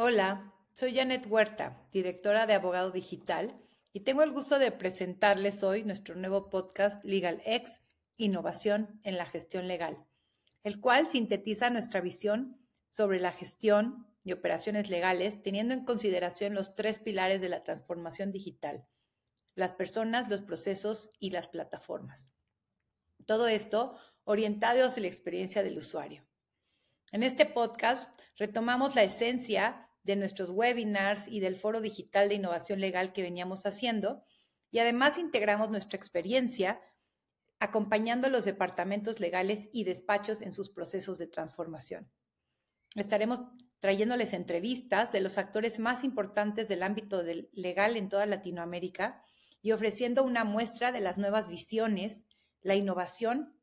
Hola, soy Janet Huerta, directora de Abogado Digital, y tengo el gusto de presentarles hoy nuestro nuevo podcast LegalX, Innovación en la Gestión Legal, el cual sintetiza nuestra visión sobre la gestión y operaciones legales, teniendo en consideración los tres pilares de la transformación digital: las personas, los procesos y las plataformas. Todo esto orientado hacia la experiencia del usuario. En este podcast retomamos la esencia de nuestros webinars y del foro digital de innovación legal que veníamos haciendo, y además integramos nuestra experiencia acompañando a los departamentos legales y despachos en sus procesos de transformación. Estaremos trayéndoles entrevistas de los actores más importantes del ámbito legal en toda Latinoamérica y ofreciendo una muestra de las nuevas visiones, la innovación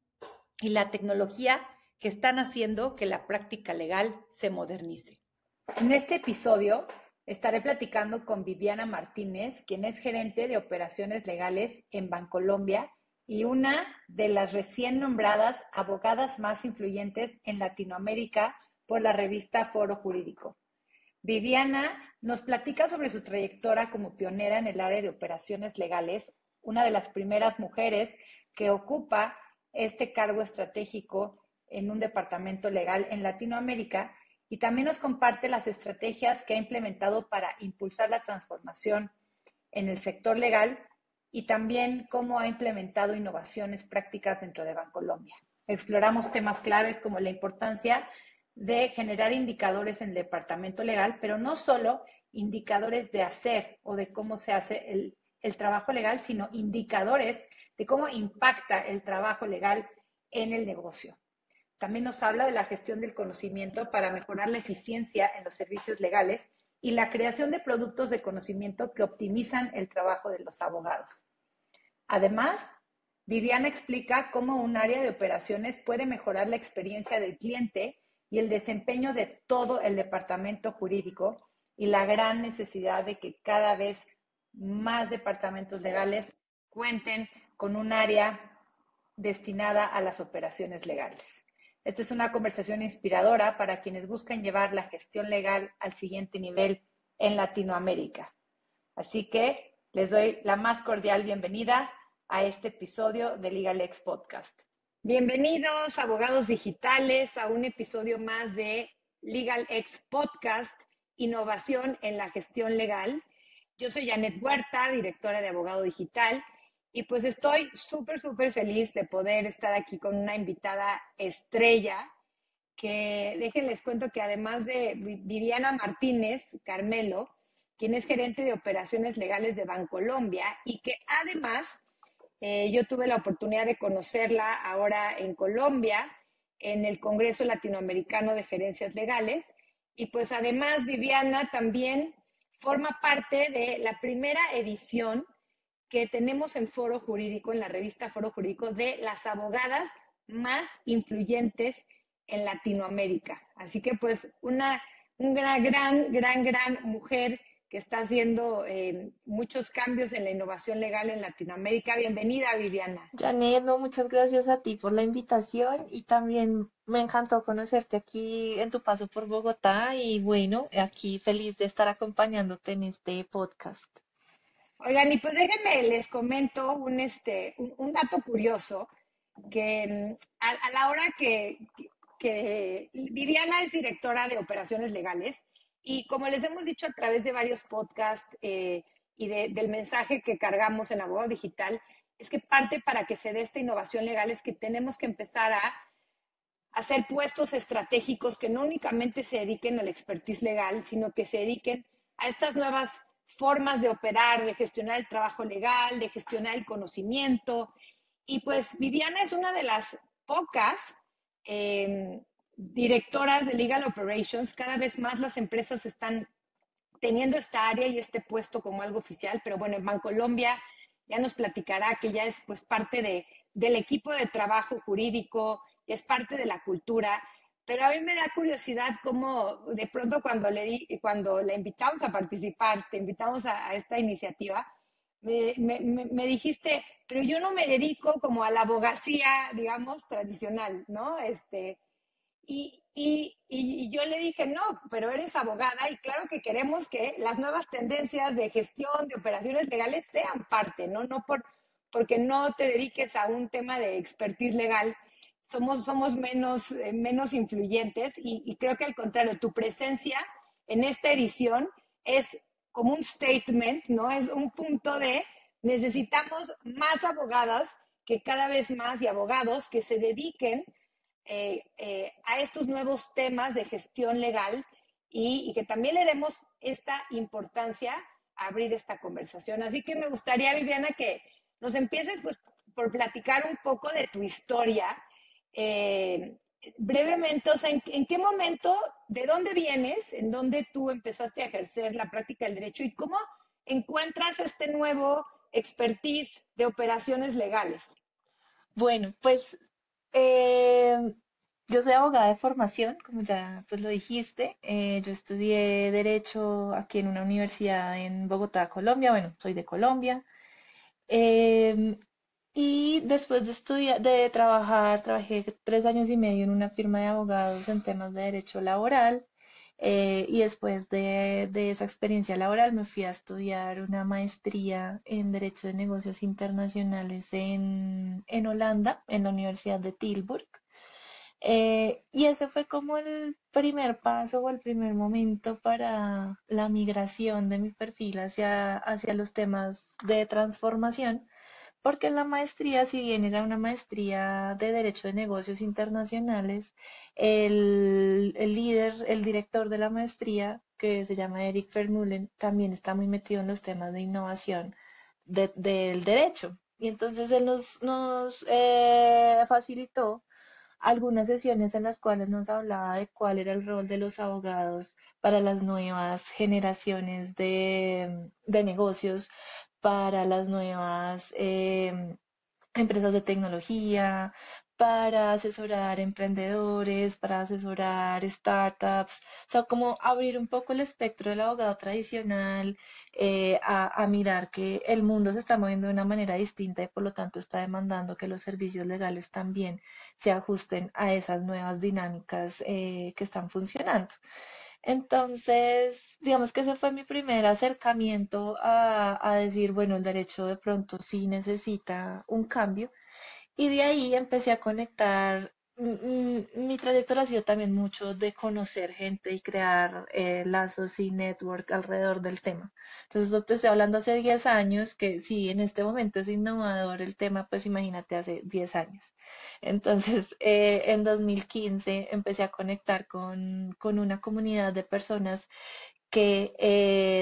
y la tecnología que están haciendo que la práctica legal se modernice. En este episodio estaré platicando con Viviana Martínez, quien es gerente de operaciones legales en Bancolombia y una de las recién nombradas abogadas más influyentes en Latinoamérica por la revista Foro Jurídico. Viviana nos platica sobre su trayectoria como pionera en el área de operaciones legales, una de las primeras mujeres que ocupa este cargo estratégico en un departamento legal en Latinoamérica, y también nos comparte las estrategias que ha implementado para impulsar la transformación en el sector legal y también cómo ha implementado innovaciones prácticas dentro de Bancolombia. Exploramos temas claves como la importancia de generar indicadores en el departamento legal, pero no solo indicadores de hacer o de cómo se hace el trabajo legal, sino indicadores de cómo impacta el trabajo legal en el negocio. También nos habla de la gestión del conocimiento para mejorar la eficiencia en los servicios legales y la creación de productos de conocimiento que optimizan el trabajo de los abogados. Además, Viviana explica cómo un área de operaciones puede mejorar la experiencia del cliente y el desempeño de todo el departamento jurídico, y la gran necesidad de que cada vez más departamentos legales cuenten con un área destinada a las operaciones legales. Esta es una conversación inspiradora para quienes buscan llevar la gestión legal al siguiente nivel en Latinoamérica. Así que les doy la más cordial bienvenida a este episodio de LegalX Podcast. Bienvenidos, abogados digitales, a un episodio más de LegalX Podcast, Innovación en la Gestión Legal. Yo soy Janet Huerta, directora de Abogado Digital, y pues estoy súper feliz de poder estar aquí con una invitada estrella, que déjenles cuento que además de Viviana Martínez Carmelo, quien es gerente de operaciones legales de Bancolombia, y que además yo tuve la oportunidad de conocerla ahora en Colombia, en el Congreso Latinoamericano de Gerencias Legales, y pues además Viviana también forma parte de la primera edición que tenemos en Foro Jurídico, en la revista Foro Jurídico, de las abogadas más influyentes en Latinoamérica. Así que pues una gran mujer que está haciendo muchos cambios en la innovación legal en Latinoamérica. Bienvenida, Viviana. Janet, no, muchas gracias a ti por la invitación y también me encantó conocerte aquí en tu paso por Bogotá y bueno, aquí feliz de estar acompañándote en este podcast. Oigan, y pues déjenme, les comento un dato curioso, que a la hora que Viviana es directora de operaciones legales, y como les hemos dicho a través de varios podcasts y del mensaje que cargamos en Abogado Digital, es que parte para que se dé esta innovación legal es que tenemos que empezar a hacer puestos estratégicos que no únicamente se dediquen al expertise legal, sino que se dediquen a estas nuevas formas de operar, de gestionar el trabajo legal, de gestionar el conocimiento. Y pues Viviana es una de las pocas directoras de Legal Operations. Cada vez más las empresas están teniendo esta área y este puesto como algo oficial, pero bueno, en Bancolombia ya nos platicará que ya es pues parte del equipo de trabajo jurídico, es parte de la cultura, pero a mí me da curiosidad cómo de pronto cuando la invitamos a participar, te invitamos a esta iniciativa, me dijiste, pero yo no me dedico como a la abogacía, digamos, tradicional, ¿no? Y yo le dije, no, pero eres abogada y claro que queremos que las nuevas tendencias de gestión de operaciones legales sean parte, ¿no? Porque no te dediques a un tema de expertise legal, somos menos influyentes y creo que al contrario, tu presencia en esta edición es como un statement, ¿no? Es un punto de necesitamos más abogadas que cada vez más y abogados que se dediquen a estos nuevos temas de gestión legal y que también le demos esta importancia a abrir esta conversación. Así que me gustaría, Viviana, que nos empieces pues, por platicar un poco de tu historia. Eh, brevemente, o sea, ¿en qué momento, de dónde vienes, en dónde tú empezaste a ejercer la práctica del derecho y cómo encuentras este nuevo expertise de operaciones legales? Bueno, pues eh, yo soy abogada de formación, como ya pues lo dijiste. Yo estudié Derecho aquí en una universidad en Bogotá, Colombia. Bueno, soy de Colombia. Em, y después de estudiar, de trabajar, trabajé 3 años y medio en una firma de abogados en temas de derecho laboral. Y después de esa experiencia laboral me fui a estudiar una maestría en Derecho de Negocios Internacionales en Holanda, en la Universidad de Tilburg. Y ese fue como el primer paso o el primer momento para la migración de mi perfil hacia los temas de transformación, porque en la maestría, si bien era una maestría de Derecho de Negocios Internacionales, el líder, el director de la maestría, que se llama Eric Vermeulen, también está muy metido en los temas de innovación del derecho. Y entonces él nos facilitó algunas sesiones en las cuales nos hablaba de cuál era el rol de los abogados para las nuevas generaciones de negocios, para las nuevas empresas de tecnología, para asesorar emprendedores, para asesorar startups, o sea, como abrir un poco el espectro del abogado tradicional, a mirar que el mundo se está moviendo de una manera distinta y por lo tanto está demandando que los servicios legales también se ajusten a esas nuevas dinámicas que están funcionando. Entonces, digamos que ese fue mi primer acercamiento a decir, bueno, el derecho de pronto sí necesita un cambio. Y de ahí empecé a conectar. Mi trayectoria ha sido también mucho de conocer gente y crear lazos y network alrededor del tema. Entonces, no te estoy hablando hace 10 años, que sí, en este momento es innovador el tema, pues imagínate hace 10 años. Entonces, en 2015 empecé a conectar con una comunidad de personas que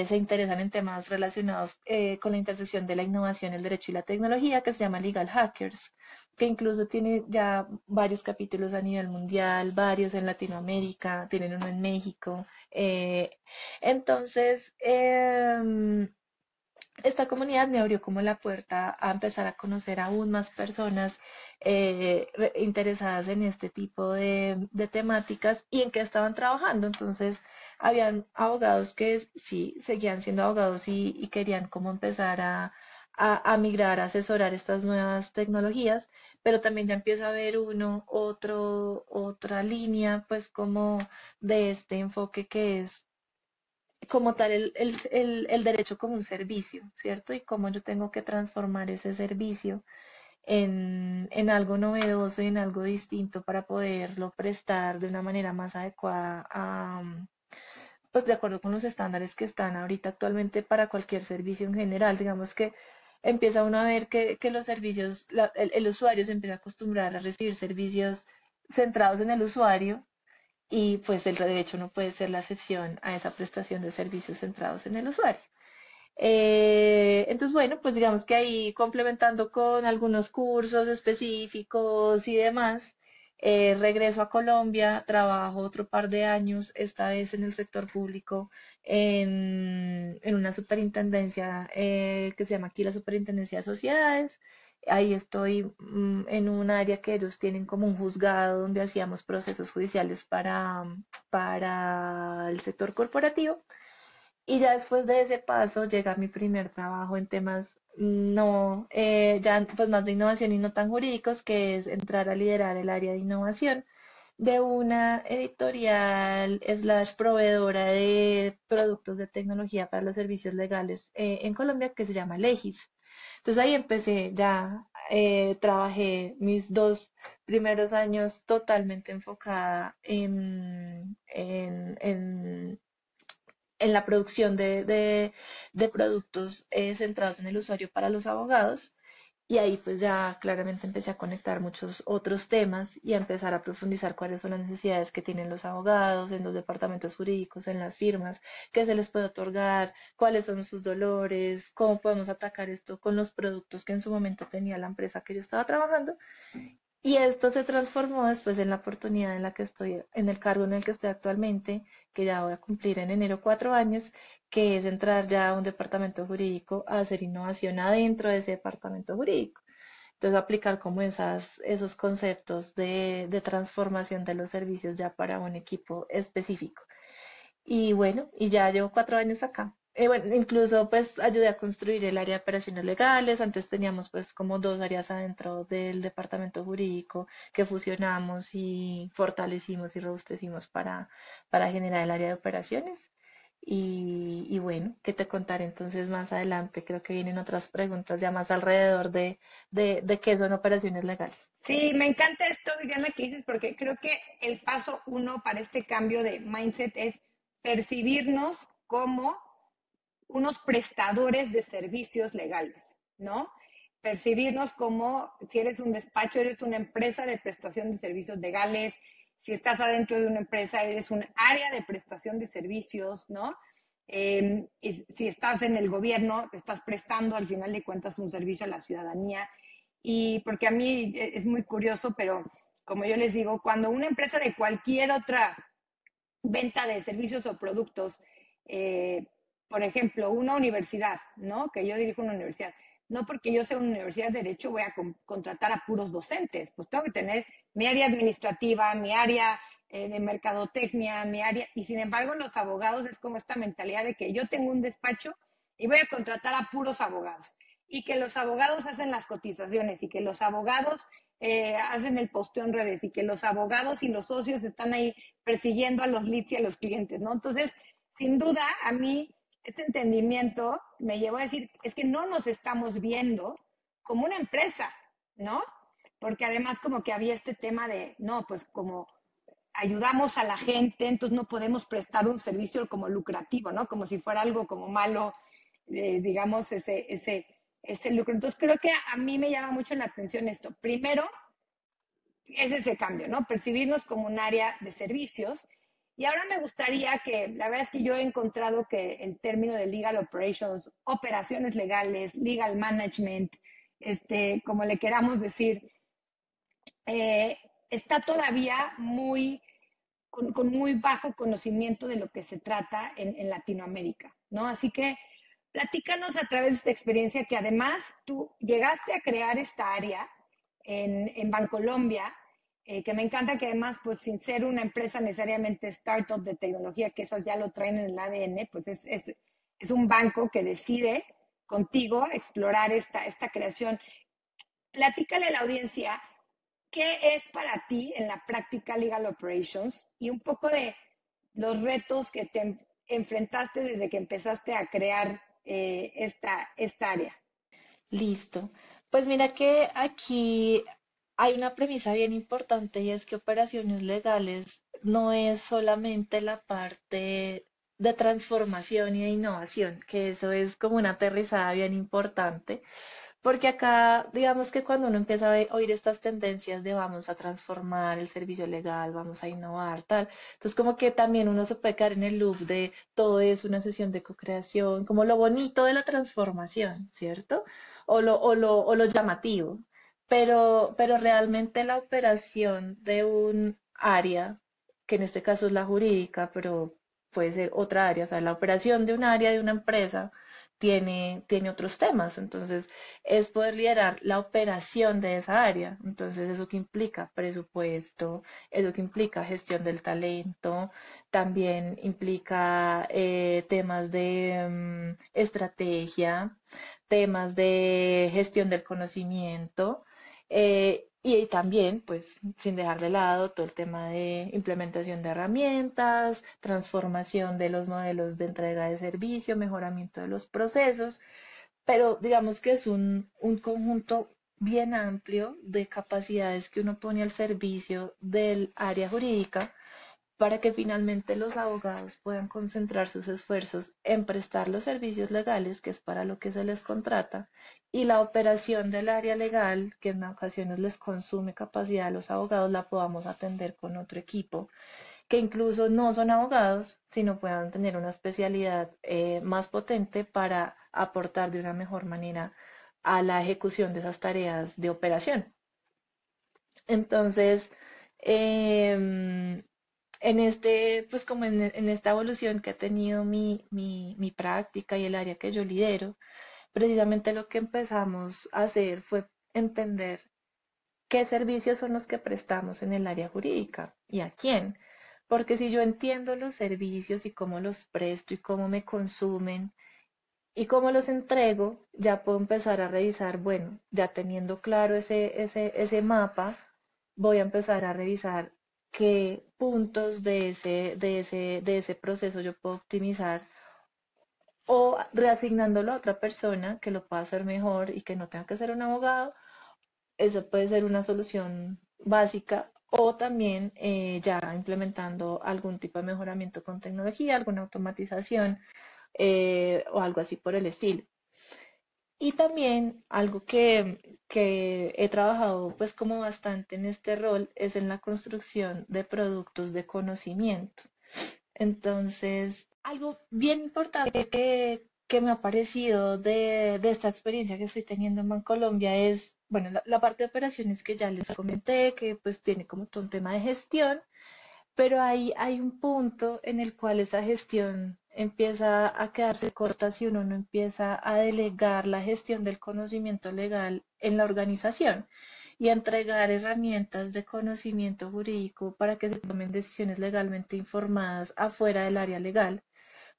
se interesan en temas relacionados con la intersección de la innovación, el derecho y la tecnología, que se llama Legal Hackers, que incluso tiene ya varios capítulos a nivel mundial, varios en Latinoamérica, tienen uno en México. Entonces, esta comunidad me abrió como la puerta a empezar a conocer aún más personas interesadas en este tipo de temáticas y en qué estaban trabajando. Entonces, habían abogados que sí seguían siendo abogados y querían como empezar a migrar, a asesorar estas nuevas tecnologías, pero también ya empieza a haber otra línea, pues como de este enfoque que es como tal el derecho como un servicio, ¿cierto? Y cómo yo tengo que transformar ese servicio en algo novedoso y en algo distinto para poderlo prestar de una manera más adecuada pues de acuerdo con los estándares que están ahorita actualmente para cualquier servicio en general. Digamos que empieza uno a ver que los servicios, el usuario se empieza a acostumbrar a recibir servicios centrados en el usuario y pues el derecho no puede ser la excepción a esa prestación de servicios centrados en el usuario. Entonces, bueno, pues digamos que ahí complementando con algunos cursos específicos y demás, regreso a Colombia, trabajo otro par de años, esta vez en el sector público, en una superintendencia que se llama aquí la Superintendencia de Sociedades. Ahí estoy en un área que ellos tienen como un juzgado donde hacíamos procesos judiciales para el sector corporativo. Y ya después de ese paso llega mi primer trabajo en temas no, ya pues más de innovación y no tan jurídicos, que es entrar a liderar el área de innovación. de una editorial slash proveedora de productos de tecnología para los servicios legales en Colombia que se llama Legis. Entonces ahí empecé, ya trabajé mis 2 primeros años totalmente enfocada en la producción de productos centrados en el usuario para los abogados. Y ahí pues ya claramente empecé a conectar muchos otros temas y a empezar a profundizar cuáles son las necesidades que tienen los abogados en los departamentos jurídicos, en las firmas, qué se les puede otorgar, cuáles son sus dolores, cómo podemos atacar esto con los productos que en su momento tenía la empresa que yo estaba trabajando. Y esto se transformó después en la oportunidad en la que estoy, en el cargo en el que estoy actualmente, que ya voy a cumplir en enero 4 años, que es entrar ya a un departamento jurídico a hacer innovación adentro de ese departamento jurídico. Entonces, aplicar como esos conceptos de transformación de los servicios ya para un equipo específico. Y bueno, y ya llevo 4 años acá. Bueno, incluso pues ayudé a construir el área de operaciones legales. Antes teníamos pues como 2 áreas adentro del departamento jurídico que fusionamos y fortalecimos y robustecimos para generar el área de operaciones. Y bueno, ¿qué te contaré entonces más adelante? Creo que vienen otras preguntas ya más alrededor de qué son operaciones legales. Sí, me encanta esto, Viviana, que dices, porque creo que el paso uno para este cambio de mindset es percibirnos como unos prestadores de servicios legales, ¿no? Percibirnos como si eres un despacho, eres una empresa de prestación de servicios legales, si estás adentro de una empresa, eres un área de prestación de servicios, ¿no? Y si estás en el gobierno, estás prestando al final de cuentas un servicio a la ciudadanía. Y porque a mí es muy curioso, pero como yo les digo, cuando una empresa de cualquier otra venta de servicios o productos, eh, por ejemplo, una universidad, ¿no? Que yo dirijo una universidad. No porque yo sea una universidad de derecho voy a contratar a puros docentes, pues tengo que tener mi área administrativa, mi área de mercadotecnia, mi área, y sin embargo los abogados es como esta mentalidad de que yo tengo un despacho y voy a contratar a puros abogados, y que los abogados hacen las cotizaciones, y que los abogados hacen el posteo en redes, y que los abogados y los socios están ahí persiguiendo a los leads y a los clientes, ¿no? Entonces, sin duda, a mí este entendimiento me llevó a decir, es que no nos estamos viendo como una empresa, ¿no? Porque además como que había este tema de, no, pues como ayudamos a la gente, entonces no podemos prestar un servicio como lucrativo, ¿no? Como si fuera algo como malo, digamos, ese lucro. Entonces creo que a mí me llama mucho la atención esto. Primero, es ese cambio, ¿no? Percibirnos como un área de servicios. Y ahora me gustaría que, la verdad es que yo he encontrado que el término de legal operations, operaciones legales, legal management, como le queramos decir, eh, está todavía con muy bajo conocimiento de lo que se trata en Latinoamérica, ¿no? Así que platícanos a través de esta experiencia que además tú llegaste a crear esta área en Bancolombia, que me encanta que además, pues sin ser una empresa necesariamente startup de tecnología, que esas ya lo traen en el ADN, pues es un banco que decide contigo explorar esta creación. Platícale a la audiencia qué es para ti en la práctica Legal Operations y un poco de los retos que te enfrentaste desde que empezaste a crear esta área. Listo. Pues mira que aquí hay una premisa bien importante y es que operaciones legales no es solamente la parte de transformación y de innovación, que eso es como una aterrizada bien importante, porque acá, digamos que cuando uno empieza a oír estas tendencias de vamos a transformar el servicio legal, vamos a innovar, tal, entonces como que también uno se puede caer en el loop de todo es una sesión de co-creación, como lo bonito de la transformación, ¿cierto? O lo llamativo. Pero realmente la operación de un área, que en este caso es la jurídica, pero puede ser otra área, o sea, la operación de un área de una empresa tiene otros temas. Entonces, es poder liderar la operación de esa área. Entonces, eso que implica presupuesto, eso que implica gestión del talento, también implica temas de estrategia, temas de gestión del conocimiento. Y también, pues, sin dejar de lado todo el tema de implementación de herramientas, transformación de los modelos de entrega de servicio, mejoramiento de los procesos, pero digamos que es un conjunto bien amplio de capacidades que uno pone al servicio del área jurídica para que finalmente los abogados puedan concentrar sus esfuerzos en prestar los servicios legales, que es para lo que se les contrata, y la operación del área legal, que en ocasiones les consume capacidad a los abogados, la podamos atender con otro equipo, que incluso no son abogados, sino puedan tener una especialidad más potente para aportar de una mejor manera a la ejecución de esas tareas de operación. Entonces, em, pues como en esta evolución que ha tenido mi práctica y el área que yo lidero, precisamente lo que empezamos a hacer fue entender qué servicios son los que prestamos en el área jurídica y a quién. Porque si yo entiendo los servicios y cómo los presto y cómo me consumen y cómo los entrego, ya puedo empezar a revisar, bueno, ya teniendo claro ese mapa, voy a empezar a revisar qué puntos de ese proceso yo puedo optimizar o reasignándolo a otra persona que lo pueda hacer mejor y que no tenga que ser un abogado. Eso puede ser una solución básica o también ya implementando algún tipo de mejoramiento con tecnología, alguna automatización o algo así por el estilo. Y también algo que he trabajado pues como bastante en este rol es en la construcción de productos de conocimiento. Entonces, algo bien importante que me ha parecido de esta experiencia que estoy teniendo en Bancolombia es, bueno, la parte de operaciones que ya les comenté, que pues tiene como todo un tema de gestión, pero hay un punto en el cual esa gestión empieza a quedarse corta si uno no empieza a delegar la gestión del conocimiento legal en la organización y a entregar herramientas de conocimiento jurídico para que se tomen decisiones legalmente informadas afuera del área legal.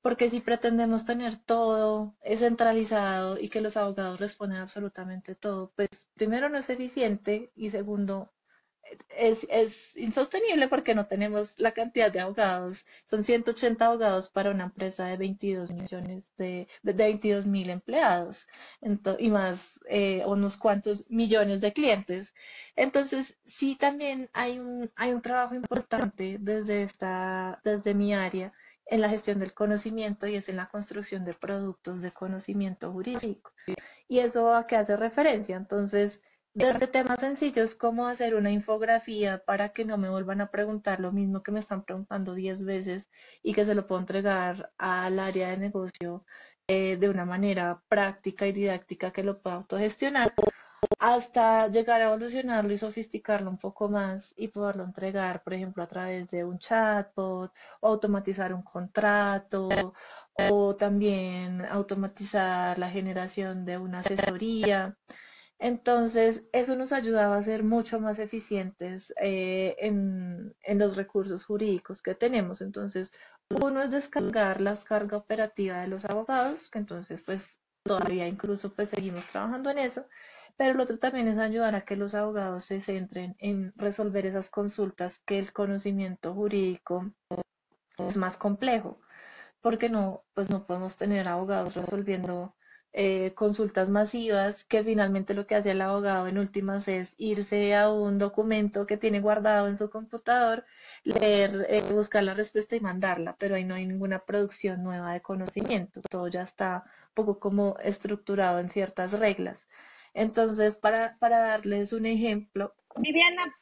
Porque si pretendemos tener todo centralizado y que los abogados respondan absolutamente todo, pues primero no es eficiente y segundo es insostenible porque no tenemos la cantidad de abogados. Son 180 abogados para una empresa de 22 millones de 22.000 empleados y más unos cuantos millones de clientes. Entonces, sí también hay un trabajo importante desde mi área en la gestión del conocimiento y es en la construcción de productos de conocimiento jurídico. Y eso a qué hace referencia. Entonces, desde temas sencillos como hacer una infografía para que no me vuelvan a preguntar lo mismo que me están preguntando 10 veces y que se lo puedo entregar al área de negocio de una manera práctica y didáctica que lo pueda autogestionar, hasta llegar a evolucionarlo y sofisticarlo un poco más y poderlo entregar, por ejemplo, a través de un chatbot, o automatizar un contrato, o también automatizar la generación de una asesoría. Entonces, eso nos ayudaba a ser mucho más eficientes en los recursos jurídicos que tenemos. Entonces, uno es descargar la carga operativa de los abogados, que entonces, pues, todavía incluso, pues, seguimos trabajando en eso, pero lo otro también es ayudar a que los abogados se centren en resolver esas consultas que el conocimiento jurídico es más complejo porque no, pues no podemos tener abogados resolviendo consultas masivas, que finalmente lo que hace el abogado en últimas es irse a un documento que tiene guardado en su computador, leer, buscar la respuesta y mandarla, pero ahí no hay ninguna producción nueva de conocimiento, todo ya está un poco como estructurado en ciertas reglas. Entonces, para darles un ejemplo, Viviana,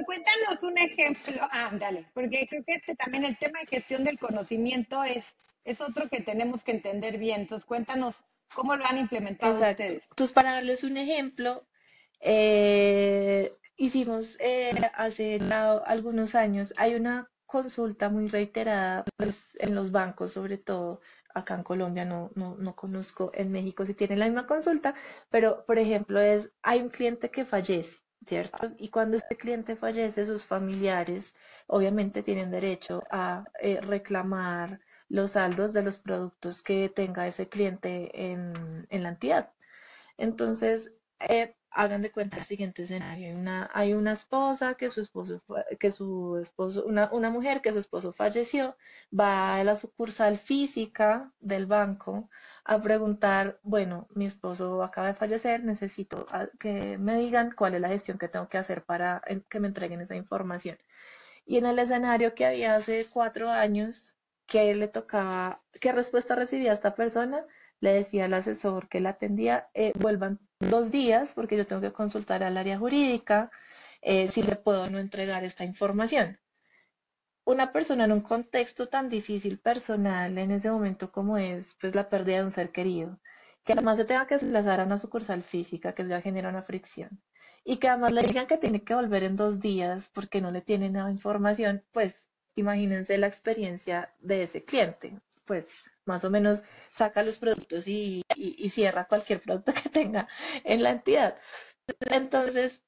cuéntanos un ejemplo. Ándale, porque creo que también el tema de gestión del conocimiento es otro que tenemos que entender bien. Entonces, cuéntanos cómo lo han implementado exacto. ustedes. Entonces, para darles un ejemplo, hicimos hace algunos años, hay una consulta muy reiterada pues, en los bancos, sobre todo acá en Colombia, no conozco en México si tienen la misma consulta, pero por ejemplo hay un cliente que fallece, ¿cierto? Y cuando este cliente fallece, sus familiares obviamente tienen derecho a reclamar los saldos de los productos que tenga ese cliente en la entidad. Entonces, hagan de cuenta el siguiente escenario. Hay una esposa una mujer que su esposo falleció, va a la sucursal física del banco a preguntar, bueno, mi esposo acaba de fallecer, necesito que me digan cuál es la gestión que tengo que hacer para que me entreguen esa información. Y en el escenario que había hace 4 años, ¿qué le tocaba? ¿Qué respuesta recibía esta persona? Le decía al asesor que la atendía, vuelvan 2 días porque yo tengo que consultar al área jurídica si le puedo o no entregar esta información. Una persona en un contexto tan difícil personal en ese momento como es pues la pérdida de un ser querido, que además se tenga que desplazar a una sucursal física que ya genera una fricción y que además le digan que tiene que volver en 2 días porque no le tienen nada de información, pues imagínense la experiencia de ese cliente, pues más o menos saca los productos y cierra cualquier producto que tenga en la entidad. Entonces,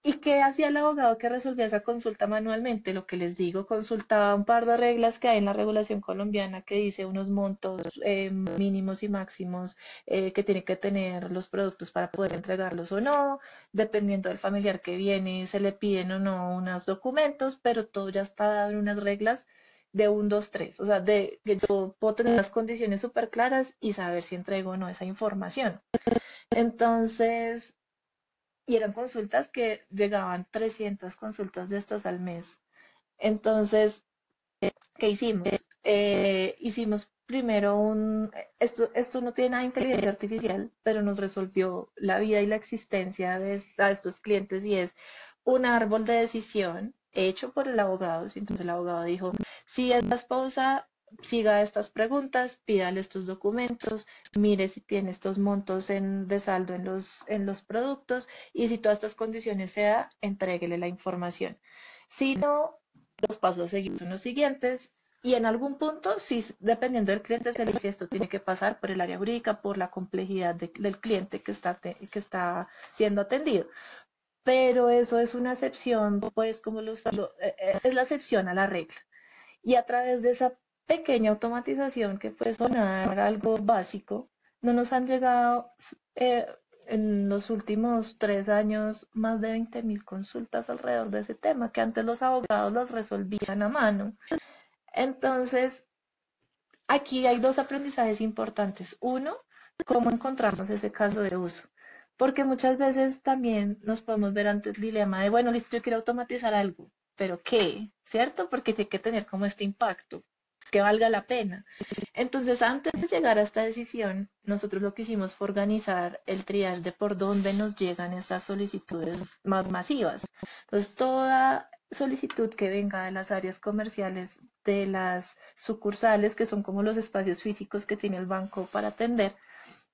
¿y qué hacía el abogado que resolvía esa consulta manualmente? Lo que les digo, consultaba un par de reglas que hay en la regulación colombiana que dice unos montos mínimos y máximos que tienen que tener los productos para poder entregarlos o no. Dependiendo del familiar que viene, se le piden o no unos documentos, pero todo ya está dado en unas reglas de un, dos, tres. O sea, de que yo puedo tener las condiciones súper claras y saber si entrego o no esa información. Entonces, y eran consultas que llegaban 300 consultas de estas al mes. Entonces, ¿qué hicimos? Hicimos primero esto no tiene nada de inteligencia artificial, pero nos resolvió la vida y la existencia a estos clientes y es un árbol de decisión hecho por el abogado. Entonces el abogado dijo, si es la esposa, siga estas preguntas, pídale estos documentos, mire si tiene estos montos de saldo en los productos y si todas estas condiciones se da, entréguele la información. Si no, los pasos a seguir son los siguientes. Y en algún punto, sí, dependiendo del cliente, se le dice esto tiene que pasar por el área jurídica, por la complejidad del cliente que está siendo atendido. Pero eso es una excepción, pues es la excepción a la regla. Y a través de esa pequeña automatización que puede sonar algo básico, no nos han llegado en los últimos 3 años más de 20.000 consultas alrededor de ese tema, que antes los abogados las resolvían a mano. Entonces, aquí hay dos aprendizajes importantes. Uno, cómo encontramos ese caso de uso. Porque muchas veces también nos podemos ver ante el dilema de, bueno, listo, yo quiero automatizar algo, pero ¿qué? ¿Cierto? Porque tiene que tener como este impacto, que valga la pena. Entonces, antes de llegar a esta decisión, nosotros lo que hicimos fue organizar el triage de por dónde nos llegan estas solicitudes más masivas. Entonces, toda solicitud que venga de las áreas comerciales, de las sucursales, que son como los espacios físicos que tiene el banco para atender,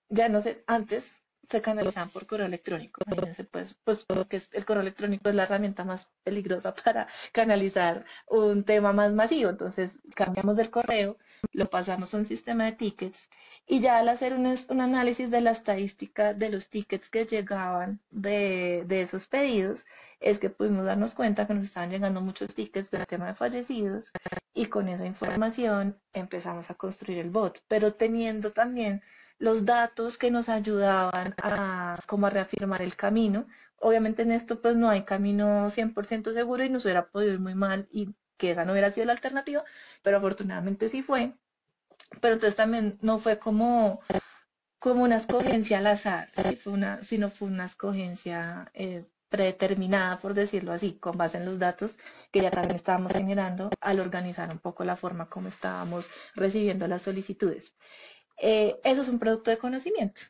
ya no sé, antes se canalizaban por correo electrónico. Imagínense, pues lo que es el correo electrónico es la herramienta más peligrosa para canalizar un tema más masivo. Entonces cambiamos del correo, lo pasamos a un sistema de tickets y ya al hacer un análisis de la estadística de los tickets que llegaban de esos pedidos, es que pudimos darnos cuenta que nos estaban llegando muchos tickets del tema de fallecidos y con esa información empezamos a construir el bot, pero teniendo también los datos que nos ayudaban a como a reafirmar el camino. Obviamente en esto pues no hay camino 100% seguro y nos hubiera podido ir muy mal y que esa no hubiera sido la alternativa, pero afortunadamente sí fue. Pero entonces también no fue como una escogencia al azar, sino fue una escogencia predeterminada, por decirlo así, con base en los datos que ya también estábamos generando al organizar un poco la forma como estábamos recibiendo las solicitudes. Eso es un producto de conocimiento.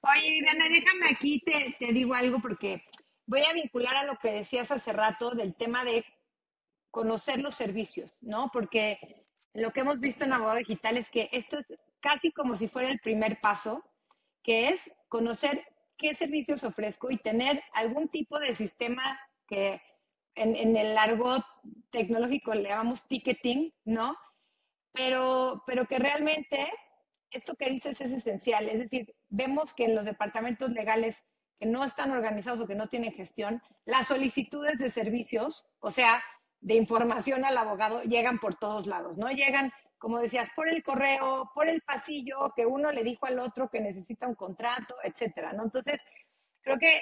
Oye, Viviana, déjame aquí, te digo algo porque voy a vincular a lo que decías hace rato del tema de conocer los servicios, ¿no? Porque lo que hemos visto en Abogado Digital es que esto es casi como si fuera el primer paso, que es conocer qué servicios ofrezco y tener algún tipo de sistema que en el argot tecnológico le llamamos ticketing, ¿no? Pero que realmente esto que dices es esencial. Es decir, vemos que en los departamentos legales que no están organizados o que no tienen gestión, las solicitudes de servicios, o sea, de información al abogado, llegan por todos lados, ¿no? Llegan, como decías, por el correo, por el pasillo, que uno le dijo al otro que necesita un contrato, etcétera, ¿no? Entonces, creo que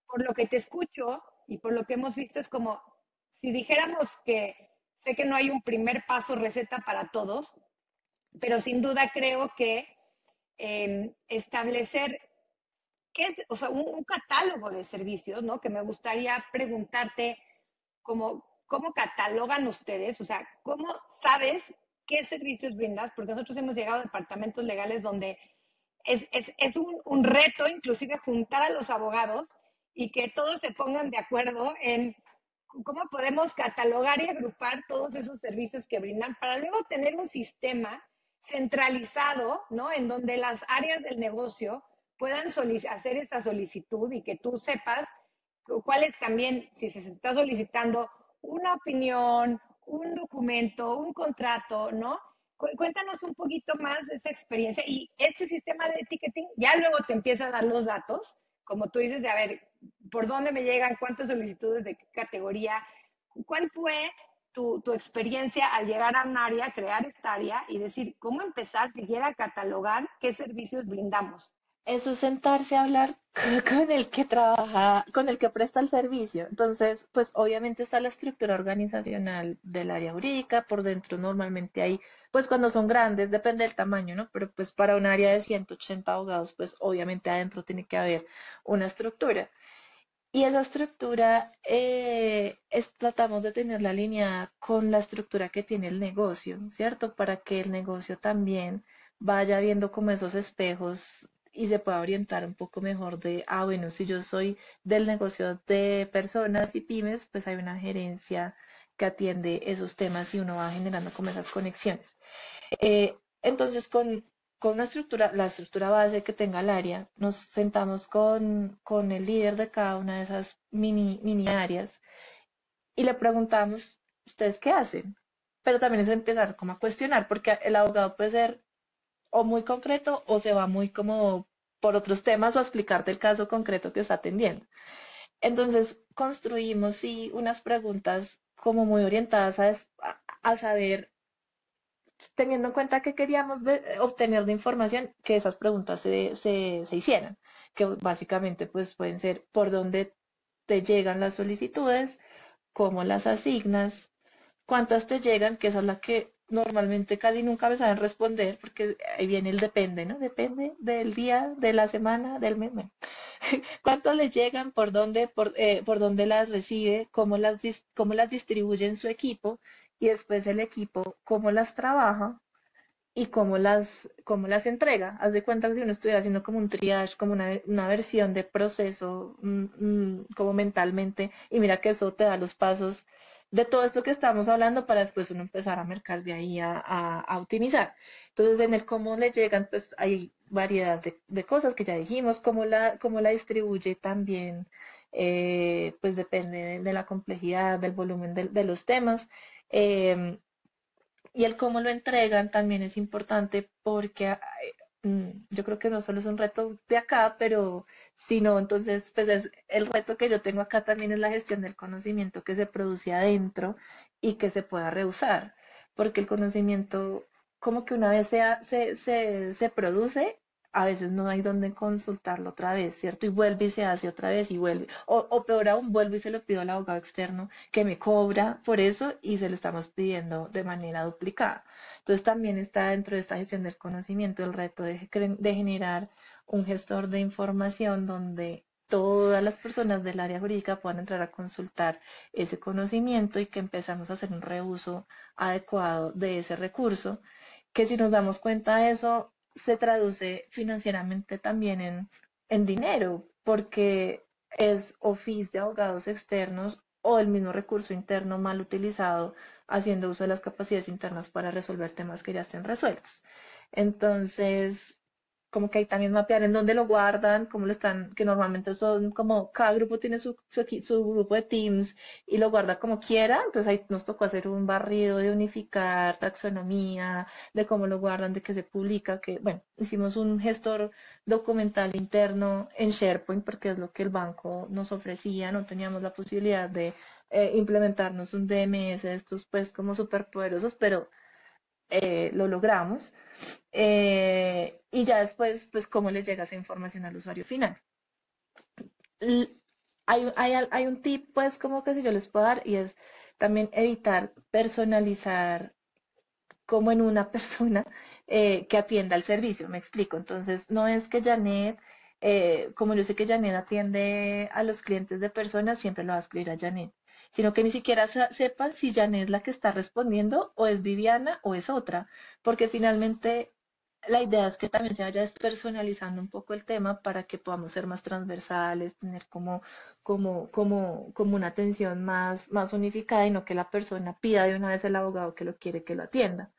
por lo que te escucho y por lo que hemos visto, es como si dijéramos que sé que no hay un primer paso receta para todos, pero sin duda creo que establecer qué es, o sea, un catálogo de servicios, ¿no? Que me gustaría preguntarte cómo catalogan ustedes, o sea, cómo sabes qué servicios brindas, porque nosotros hemos llegado a departamentos legales donde es un reto inclusive juntar a los abogados y que todos se pongan de acuerdo en cómo podemos catalogar y agrupar todos esos servicios que brindan para luego tener un sistema centralizado, ¿no? En donde las áreas del negocio puedan hacer esa solicitud y que tú sepas cuál es también, si se está solicitando una opinión, un documento, un contrato, ¿no? Cuéntanos un poquito más de esa experiencia y este sistema de ticketing ya luego te empieza a dar los datos, como tú dices, de a ver, por dónde me llegan, cuántas solicitudes, de qué categoría, cuál fue tu experiencia al llegar a un área, crear esta área y decir, ¿cómo empezar siquiera a catalogar qué servicios brindamos? Eso es sentarse a hablar con el que trabaja, con el que presta el servicio. Entonces, pues obviamente está la estructura organizacional del área jurídica, por dentro normalmente hay, pues cuando son grandes, depende del tamaño, ¿no? Pero pues para un área de 180 abogados, pues obviamente adentro tiene que haber una estructura. Y esa estructura tratamos de tenerla alineada con la estructura que tiene el negocio, ¿cierto? Para que el negocio también vaya viendo como esos espejos y se pueda orientar un poco mejor de, ah, bueno, si yo soy del negocio de personas y pymes, pues hay una gerencia que atiende esos temas y uno va generando como esas conexiones. Entonces, con una estructura, la estructura base que tenga el área, nos sentamos con el líder de cada una de esas mini áreas y le preguntamos, ¿ustedes qué hacen? Pero también es empezar como a cuestionar, porque el abogado puede ser o muy concreto o se va muy como por otros temas o a explicarte el caso concreto que está atendiendo. Entonces, construimos sí unas preguntas como muy orientadas a saber teniendo en cuenta que queríamos obtener de información, que esas preguntas se hicieran, que básicamente pues pueden ser por dónde te llegan las solicitudes, cómo las asignas, cuántas te llegan, que esa es la que normalmente casi nunca me saben responder, porque ahí viene el depende, ¿no? Depende del día, de la semana, del mes. Bueno. ¿Cuántas le llegan? ¿Por dónde las recibe? ¿Cómo las distribuye en su equipo? Y después el equipo, ¿cómo las trabaja? Y cómo las entrega. Haz de cuenta que si uno estuviera haciendo como un triage, como una versión de proceso, como mentalmente, y mira que eso te da los pasos de todo esto que estamos hablando para después uno empezar a mercar de ahí a optimizar. Entonces, en el cómo le llegan, pues hay variedad de cosas que ya dijimos, cómo la distribuye también, pues depende de la complejidad, del volumen de los temas. Y el cómo lo entregan también es importante porque yo creo que no solo es un reto de acá, pero sino entonces, pues es el reto que yo tengo acá también es la gestión del conocimiento que se produce adentro y que se pueda reusar, porque el conocimiento como que una vez se produce, a veces no hay donde consultarlo otra vez, ¿cierto? Y vuelve y se hace otra vez y vuelve. O peor aún, vuelvo y se lo pido al abogado externo que me cobra por eso y se lo estamos pidiendo de manera duplicada. Entonces también está dentro de esta gestión del conocimiento el reto de generar un gestor de información donde todas las personas del área jurídica puedan entrar a consultar ese conocimiento y que empezamos a hacer un reuso adecuado de ese recurso, que si nos damos cuenta de eso, se traduce financieramente también en dinero, porque es office de abogados externos o el mismo recurso interno mal utilizado haciendo uso de las capacidades internas para resolver temas que ya estén resueltos. Entonces, como que hay también mapear en dónde lo guardan, cómo lo están, que normalmente son como cada grupo tiene su grupo de teams y lo guarda como quiera. Entonces ahí nos tocó hacer un barrido de unificar taxonomía, de cómo lo guardan, de que se publica, que bueno, hicimos un gestor documental interno en SharePoint porque es lo que el banco nos ofrecía, no teníamos la posibilidad de implementarnos un DMS de estos pues como súper poderosos, pero lo logramos. Y ya después, pues, cómo le llega esa información al usuario final. hay un tip, pues, como que si yo les puedo dar, y es también evitar personalizar como en una persona que atienda el servicio, me explico. Entonces, no es que Janet, como yo sé que Janet atiende a los clientes de personas, siempre lo va a escribir a Janet, sino que ni siquiera sepa si Janet es la que está respondiendo o es Viviana o es otra, porque finalmente la idea es que también se vaya despersonalizando un poco el tema para que podamos ser más transversales, tener como una atención más unificada y no que la persona pida de una vez el abogado que lo quiere que lo atienda.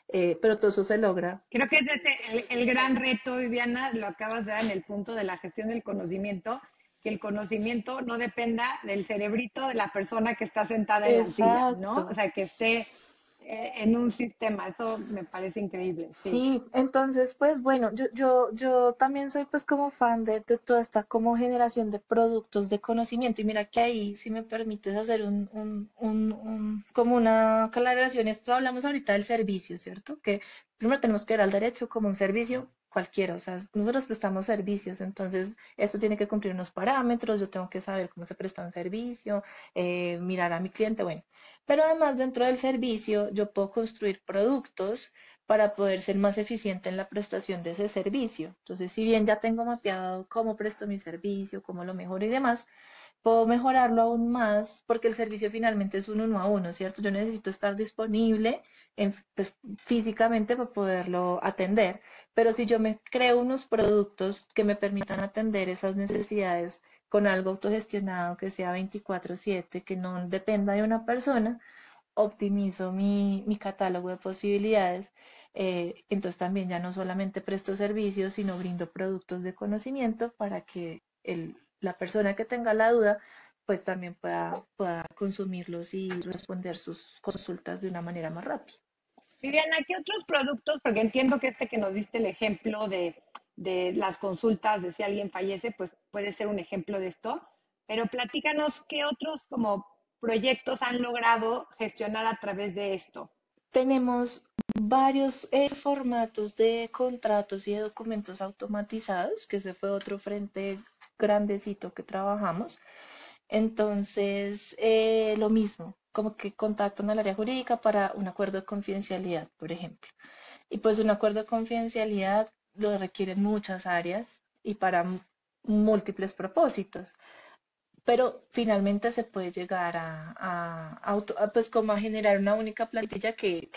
Pero todo eso se logra. Creo que ese es el gran reto, Viviana, lo acabas de dar en el punto de la gestión del conocimiento, que el conocimiento no dependa del cerebrito de la persona que está sentada en la silla, ¿no? O Exacto. sea, que esté en un sistema. Eso me parece increíble, sí. Sí, entonces, pues bueno, yo también soy pues como fan de toda esta como generación de productos de conocimiento. Y mira que ahí, si me permites hacer como una aclaración, esto hablamos ahorita del servicio, ¿cierto? Que primero tenemos que ver al derecho como un servicio cualquiera, o sea, nosotros prestamos servicios, entonces eso tiene que cumplir unos parámetros, yo tengo que saber cómo se presta un servicio, mirar a mi cliente, bueno. Pero además dentro del servicio yo puedo construir productos para poder ser más eficiente en la prestación de ese servicio. Entonces, si bien ya tengo mapeado cómo presto mi servicio, cómo lo mejoro y demás, puedo mejorarlo aún más porque el servicio finalmente es un uno a uno, ¿cierto? Yo necesito estar disponible pues, físicamente para poderlo atender, pero si yo me creo unos productos que me permitan atender esas necesidades con algo autogestionado, que sea 24/7, que no dependa de una persona, optimizo mi catálogo de posibilidades. Entonces también ya no solamente presto servicios, sino brindo productos de conocimiento para que la persona que tenga la duda, pues también pueda consumirlos y responder sus consultas de una manera más rápida. Viviana, ¿qué otros productos? Porque entiendo que este que nos diste el ejemplo de las consultas, de si alguien fallece, pues puede ser un ejemplo de esto. Pero platícanos qué otros como proyectos han logrado gestionar a través de esto. Tenemos varios formatos de contratos y de documentos automatizados, que ese fue otro frente grandecito que trabajamos. Entonces, lo mismo, como que contactan al área jurídica para un acuerdo de confidencialidad, por ejemplo. Y pues un acuerdo de confidencialidad lo requieren muchas áreas y para múltiples propósitos, pero finalmente se puede llegar pues como a generar una única plantilla que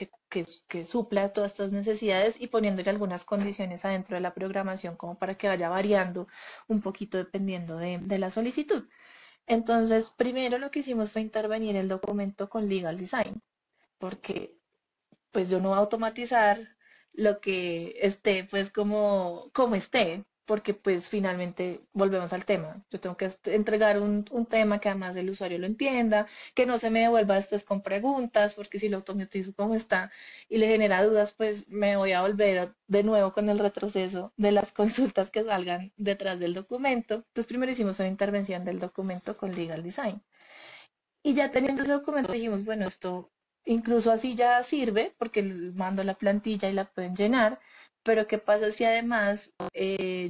supla todas estas necesidades y poniéndole algunas condiciones adentro de la programación como para que vaya variando un poquito dependiendo de la solicitud. Entonces, primero lo que hicimos fue intervenir el documento con Legal Design, porque pues yo no voy a automatizar lo que esté pues como esté, porque pues finalmente volvemos al tema. Yo tengo que entregar un tema que además el usuario lo entienda, que no se me devuelva después con preguntas, porque si lo automatizo como está y le genera dudas, pues me voy a volver de nuevo con el retroceso de las consultas que salgan detrás del documento. Entonces primero hicimos una intervención del documento con Legal Design. Y ya teniendo ese documento dijimos, bueno, esto incluso así ya sirve porque mando la plantilla y la pueden llenar, pero ¿qué pasa si además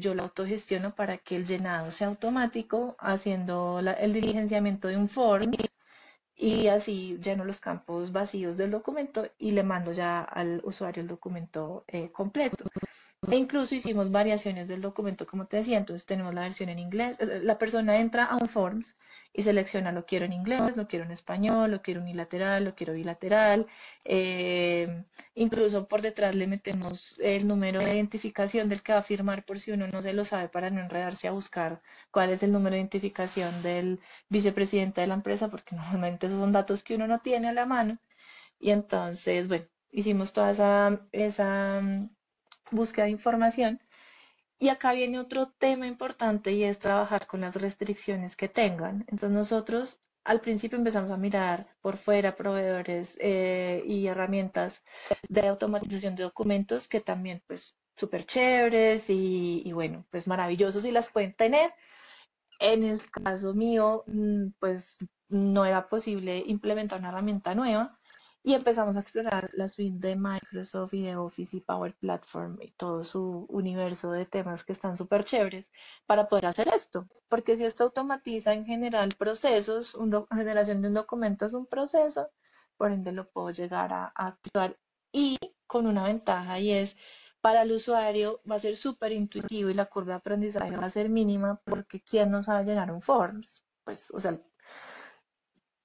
yo la autogestiono para que el llenado sea automático haciendo el diligenciamiento de un form y así lleno los campos vacíos del documento y le mando ya al usuario el documento completo? E incluso hicimos variaciones del documento, como te decía, entonces tenemos la versión en inglés, la persona entra a un Forms y selecciona lo quiero en inglés, lo quiero en español, lo quiero unilateral, lo quiero bilateral, incluso por detrás le metemos el número de identificación del que va a firmar por si uno no se lo sabe para no enredarse a buscar cuál es el número de identificación del vicepresidente de la empresa, porque normalmente esos son datos que uno no tiene a la mano. Y entonces, bueno, hicimos toda esa búsqueda de información. Y acá viene otro tema importante y es trabajar con las restricciones que tengan. Entonces nosotros al principio empezamos a mirar por fuera proveedores y herramientas de automatización de documentos que también pues súper chéveres y bueno, pues maravillosos y las pueden tener. En el caso mío, pues no era posible implementar una herramienta nueva y empezamos a explorar la suite de Microsoft y de Office y Power Platform y todo su universo de temas que están súper chéveres para poder hacer esto. Porque si esto automatiza en general procesos, generación de un documento es un proceso, por ende lo puedo llegar a activar y con una ventaja y es para el usuario va a ser súper intuitivo y la curva de aprendizaje va a ser mínima porque ¿quién no sabe llenar un forms? Pues, o sea,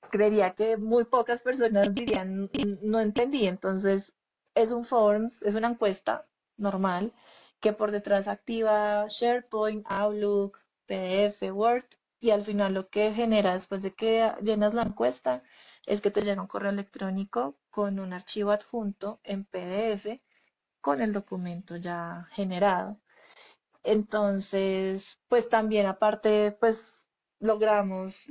creería que muy pocas personas dirían, no entendí". Entonces, es un forms, es una encuesta normal que por detrás activa SharePoint, Outlook, PDF, Word y al final lo que genera después de que llenas la encuesta es que te llega un correo electrónico con un archivo adjunto en PDF con el documento ya generado. Entonces, pues también aparte, pues logramos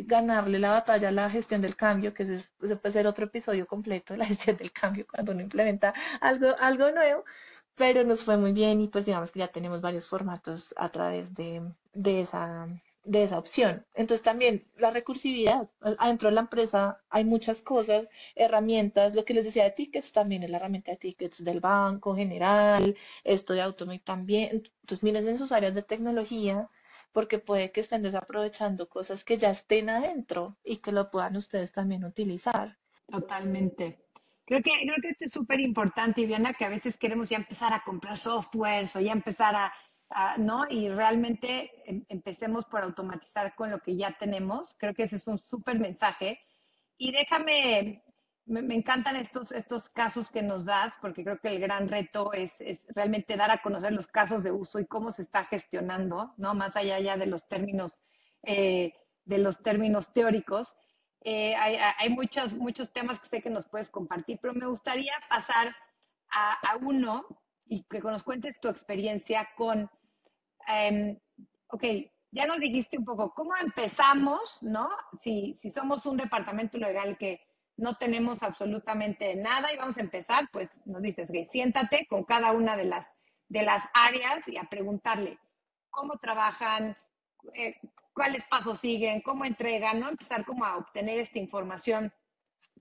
ganarle la batalla a la gestión del cambio, que ese puede ser otro episodio completo, la gestión del cambio cuando uno implementa algo nuevo, pero nos fue muy bien y pues digamos que ya tenemos varios formatos a través de esa opción. Entonces también la recursividad, adentro de la empresa hay muchas cosas, herramientas, lo que les decía de tickets también es la herramienta de tickets del banco general, esto de Automate también. Entonces miren en sus áreas de tecnología porque puede que estén desaprovechando cosas que ya estén adentro y que lo puedan ustedes también utilizar. Totalmente. Creo que esto es súper importante, Viviana, que a veces queremos ya empezar a comprar softwares o ya empezar ¿no? Y realmente empecemos por automatizar con lo que ya tenemos. Creo que ese es un súper mensaje. Y déjame, me encantan estos casos que nos das, porque creo que el gran reto es realmente dar a conocer los casos de uso y cómo se está gestionando, ¿no? Más allá ya eh, de los términos teóricos. Hay muchos temas que sé que nos puedes compartir, pero me gustaría pasar a uno y que nos cuentes tu experiencia con, eh, ok, ya nos dijiste un poco cómo empezamos, ¿no? Si somos un departamento legal que no tenemos absolutamente nada y vamos a empezar, pues nos dices que siéntate con cada una de las áreas y a preguntarle cómo trabajan, eh, cuáles pasos siguen, cómo entregan, ¿no? Empezar como a obtener esta información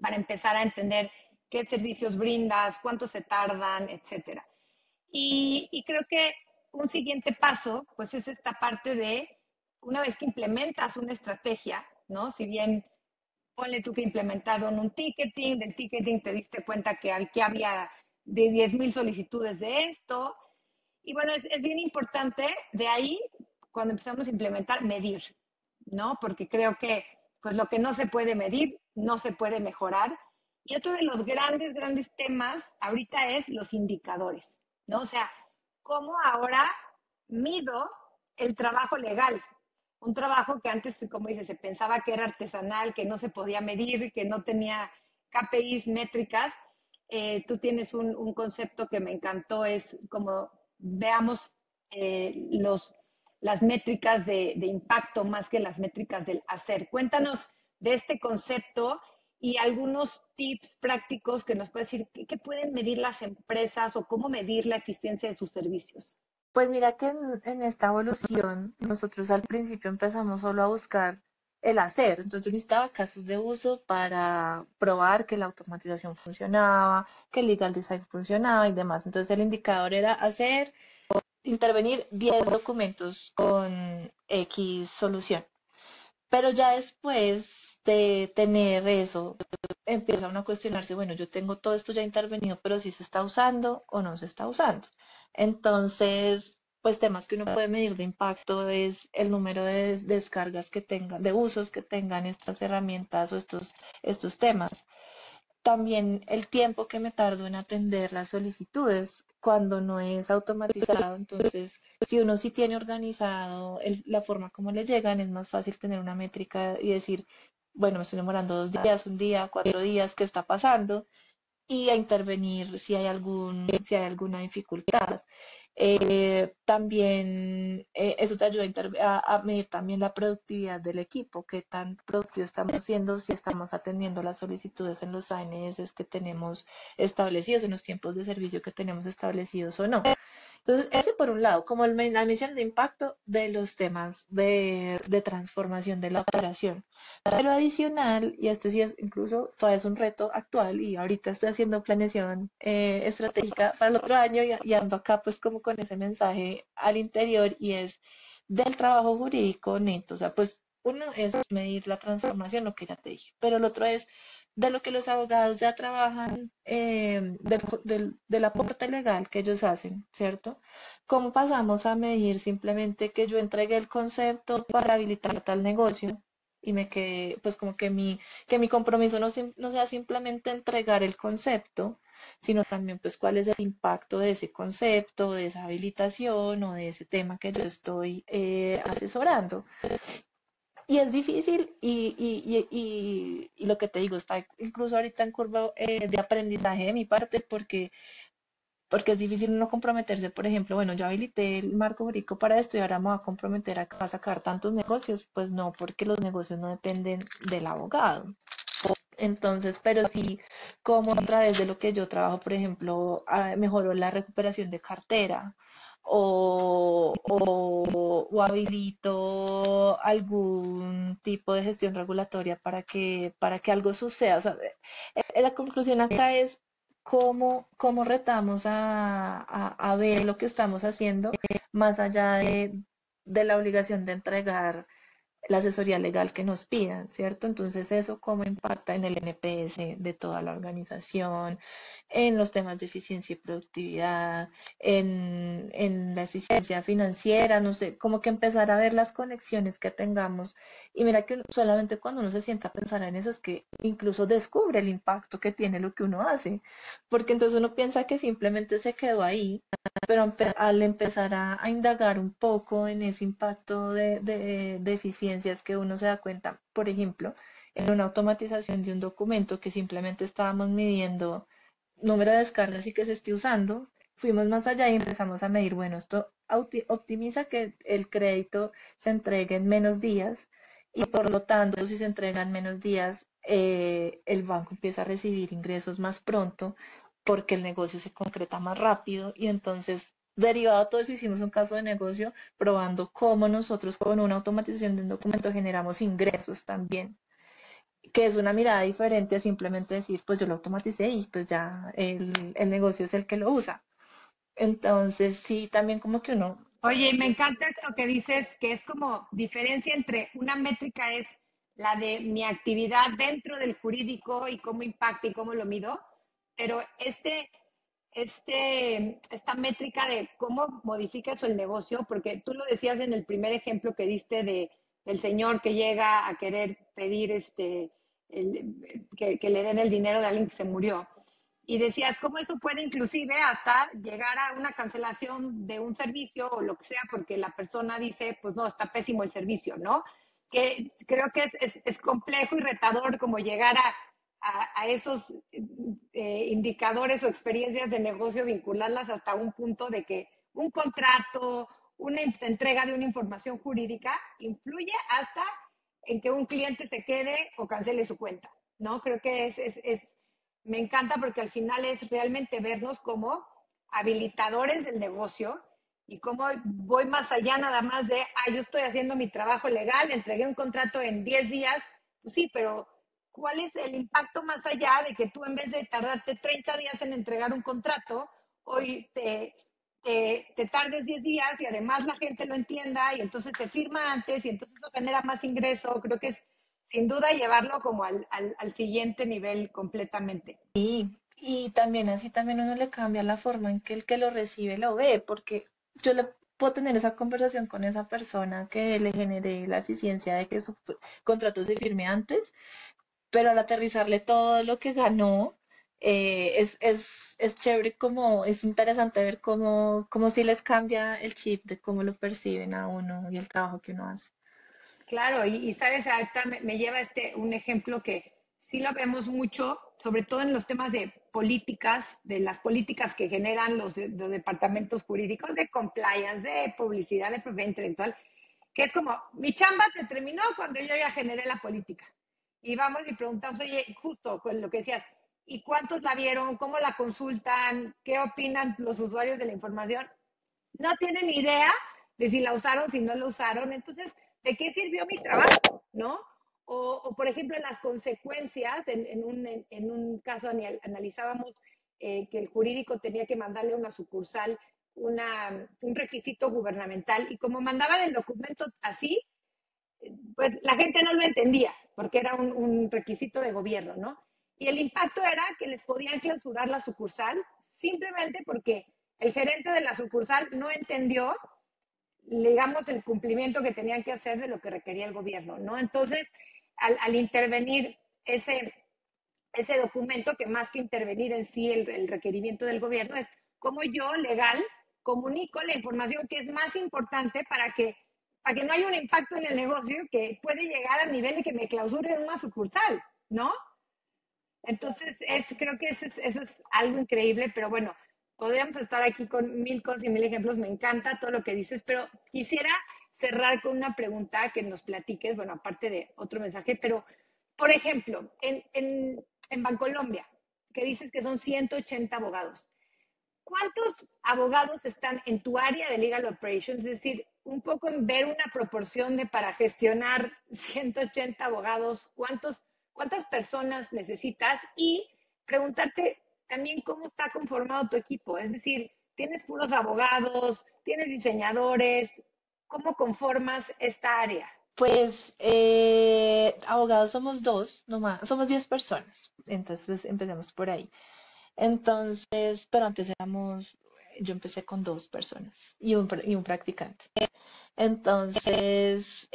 para empezar a entender qué servicios brindas, cuánto se tardan, etcétera. Y creo que un siguiente paso, pues es esta parte de, una vez que implementas una estrategia, ¿no? Si bien ponle tú que implementaron un ticketing, del ticketing te diste cuenta que aquí había de 10,000 solicitudes de esto. Y bueno, es bien importante de ahí, cuando empezamos a implementar, medir, ¿no? Porque creo que pues lo que no se puede medir, no se puede mejorar. Y otro de los grandes temas ahorita es los indicadores, ¿no? O sea, ¿cómo ahora mido el trabajo legal? Un trabajo que antes, como dices, se pensaba que era artesanal, que no se podía medir, que no tenía KPIs métricas. Tú tienes un concepto que me encantó, es como veamos las métricas de impacto más que las métricas del hacer. Cuéntanos de este concepto y algunos tips prácticos que nos puedes decir qué pueden medir las empresas o cómo medir la eficiencia de sus servicios. Pues mira que en esta evolución nosotros al principio empezamos solo a buscar el hacer, entonces yo necesitaba casos de uso para probar que la automatización funcionaba, que el legal design funcionaba y demás. Entonces el indicador era hacer, intervenir 10 documentos con X solución. Pero ya después de tener eso, empieza uno a cuestionarse, bueno, yo tengo todo esto ya intervenido, pero si se está usando o no se está usando. Entonces, pues temas que uno puede medir de impacto es el número de descargas que tengan, de usos que tengan estas herramientas o estos temas. También el tiempo que me tardo en atender las solicitudes cuando no es automatizado. Entonces, si uno sí tiene organizado la forma como le llegan, es más fácil tener una métrica y decir, bueno, me estoy demorando 2 días, un día, 4 días, ¿qué está pasando? Y a intervenir si hay alguna dificultad. También eso te ayuda a medir también la productividad del equipo, qué tan productivo estamos siendo, si estamos atendiendo las solicitudes en los ANS que tenemos establecidos, en los tiempos de servicio que tenemos establecidos o no. Entonces, ese por un lado, como la misión de impacto de los temas de transformación de la operación. Pero adicional, y este sí es incluso, todavía es un reto actual y ahorita estoy haciendo planeación estratégica para el otro año y ando acá pues como con ese mensaje al interior y es del trabajo jurídico neto. O sea, pues uno es medir la transformación, lo que ya te dije, pero el otro es de lo que los abogados ya trabajan, del aporte legal que ellos hacen, ¿cierto? ¿Cómo pasamos a medir simplemente que yo entregué el concepto para habilitar tal negocio y me quedé, pues como que mi compromiso no sea simplemente entregar el concepto, sino también pues cuál es el impacto de ese concepto, de esa habilitación o de ese tema que yo estoy asesorando? Y es difícil y lo que te digo, está incluso ahorita en curva de aprendizaje de mi parte porque es difícil no comprometerse. Por ejemplo, bueno, yo habilité el marco jurídico para esto y ahora me voy a comprometer a sacar tantos negocios. Pues no, porque los negocios no dependen del abogado. Entonces, pero sí, como a través de lo que yo trabajo, por ejemplo, mejoró la recuperación de cartera o habilito algún tipo de gestión regulatoria para que algo suceda. O sea, la conclusión acá es cómo retamos a ver lo que estamos haciendo más allá de la obligación de entregar la asesoría legal que nos pidan, ¿cierto? Entonces, eso cómo impacta en el NPS de toda la organización, en los temas de eficiencia y productividad, en la eficiencia financiera, no sé, como que empezar a ver las conexiones que tengamos. Y mira que solamente cuando uno se sienta a pensar en eso es que incluso descubre el impacto que tiene lo que uno hace, porque entonces uno piensa que simplemente se quedó ahí, pero al empezar a indagar un poco en ese impacto de eficiencias que uno se da cuenta, por ejemplo, en una automatización de un documento que simplemente estábamos midiendo número de descargas y que se esté usando, fuimos más allá y empezamos a medir, bueno, esto optimiza que el crédito se entregue en menos días y por lo tanto, si se entregan menos días, el banco empieza a recibir ingresos más pronto porque el negocio se concreta más rápido y entonces, derivado de todo eso, hicimos un caso de negocio probando cómo nosotros con una automatización de un documento generamos ingresos también, que es una mirada diferente a simplemente decir, pues yo lo automaticé y pues ya el negocio es el que lo usa. Entonces, sí, también como que uno, Oye, y me encanta esto que dices, que es como diferencia entre una métrica es la de mi actividad dentro del jurídico y cómo impacta y cómo lo mido, pero esta métrica de cómo modificas el negocio, porque tú lo decías en el primer ejemplo que diste del señor que llega a querer pedir que le den el dinero de alguien que se murió. Y decías, ¿cómo eso puede inclusive hasta llegar a una cancelación de un servicio o lo que sea, porque la persona dice, pues no, está pésimo el servicio, ¿no? Que creo que es complejo y retador como llegar a esos indicadores o experiencias de negocio, vincularlas hasta un punto de que un contrato, una entrega de una información jurídica influye hasta en que un cliente se quede o cancele su cuenta, ¿no? Creo que me encanta porque al final es realmente vernos como habilitadores del negocio y cómo voy más allá nada más de, yo estoy haciendo mi trabajo legal, entregué un contrato en 10 días, pues sí, pero ¿cuál es el impacto más allá de que tú en vez de tardarte 30 días en entregar un contrato, hoy te tardes 10 días y además la gente lo entienda y entonces se firma antes y entonces eso genera más ingreso? Creo que es sin duda llevarlo como al siguiente nivel completamente. y también así también uno le cambia la forma en que el que lo recibe lo ve, porque yo le puedo tener esa conversación con esa persona que le genere la eficiencia de que su contrato se firme antes, pero al aterrizarle todo lo que ganó, es chévere como, es interesante ver cómo si les cambia el chip de cómo lo perciben a uno y el trabajo que uno hace. Claro, y sabes, ahorita me lleva un ejemplo que sí lo vemos mucho, sobre todo en los temas de políticas, de las políticas que generan los departamentos jurídicos de compliance, de publicidad, de propiedad intelectual, que es como, mi chamba se terminó cuando yo ya generé la política. Y vamos y preguntamos, oye, justo con lo que decías, ¿y cuántos la vieron? ¿Cómo la consultan? ¿Qué opinan los usuarios de la información? no tienen idea de si la usaron, si no la usaron. Entonces, ¿de qué sirvió mi trabajo? ¿No? Por ejemplo, las consecuencias, en un caso analizábamos que el jurídico tenía que mandarle a una sucursal un requisito gubernamental y como mandaban el documento así, pues la gente no lo entendía porque era un requisito de gobierno, ¿no? Y el impacto era que les podían clausurar la sucursal simplemente porque el gerente de la sucursal no entendió, digamos, el cumplimiento que tenían que hacer de lo que requería el gobierno, ¿no? Entonces, al intervenir ese documento, que más que intervenir en sí el requerimiento del gobierno, es cómo yo, legal, comunico la información que es más importante para que no haya un impacto en el negocio que puede llegar al nivel de que me clausuren una sucursal, ¿no? Entonces, creo que eso es algo increíble, pero bueno, podríamos estar aquí con mil cosas y mil ejemplos. Me encanta todo lo que dices, pero quisiera cerrar con una pregunta que nos platiques, bueno, aparte de otro mensaje, pero, por ejemplo, en Bancolombia, que dices que son 180 abogados, ¿cuántos abogados están en tu área de legal operations? Es decir, un poco en ver una proporción de para gestionar 180 abogados, cuántas personas necesitas y preguntarte también cómo está conformado tu equipo. Es decir, ¿tienes puros abogados? ¿Tienes diseñadores? ¿Cómo conformas esta área? Pues abogados somos dos, nomás, somos 10 personas, entonces pues empecemos por ahí. Entonces, pero antes éramos, yo empecé con 2 personas y un practicante. Entonces,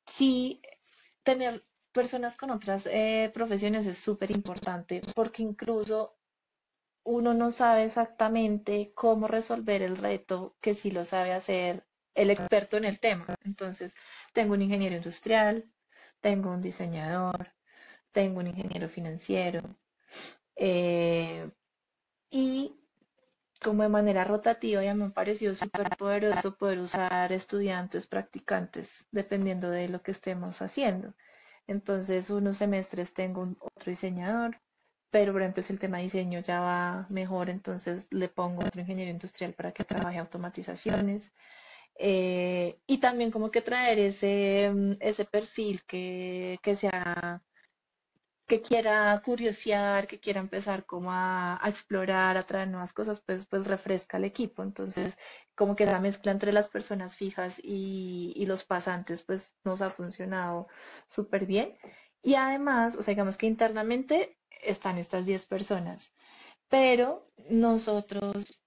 sí, tener personas con otras profesiones es súper importante porque incluso uno no sabe exactamente cómo resolver el reto que sí lo sabe hacer el experto en el tema. Entonces, tengo un ingeniero industrial, tengo un diseñador, tengo un ingeniero financiero, eh, y como de manera rotativa ya me pareció súper poderoso poder usar estudiantes, practicantes, dependiendo de lo que estemos haciendo. Entonces, unos semestres tengo otro diseñador, pero por ejemplo, si el tema de diseño ya va mejor, entonces le pongo otro ingeniero industrial para que trabaje automatizaciones. Y también como que traer ese perfil que sea que quiera curiosear, que quiera empezar como a explorar, a traer nuevas cosas, pues refresca el equipo. Entonces, como que la mezcla entre las personas fijas y los pasantes, pues nos ha funcionado súper bien. Y además, o sea, digamos que internamente están estas 10 personas, pero nosotros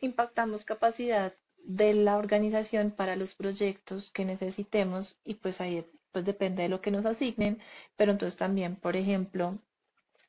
impactamos capacidad de la organización para los proyectos que necesitemos y pues ahí pues depende de lo que nos asignen, pero entonces también, por ejemplo,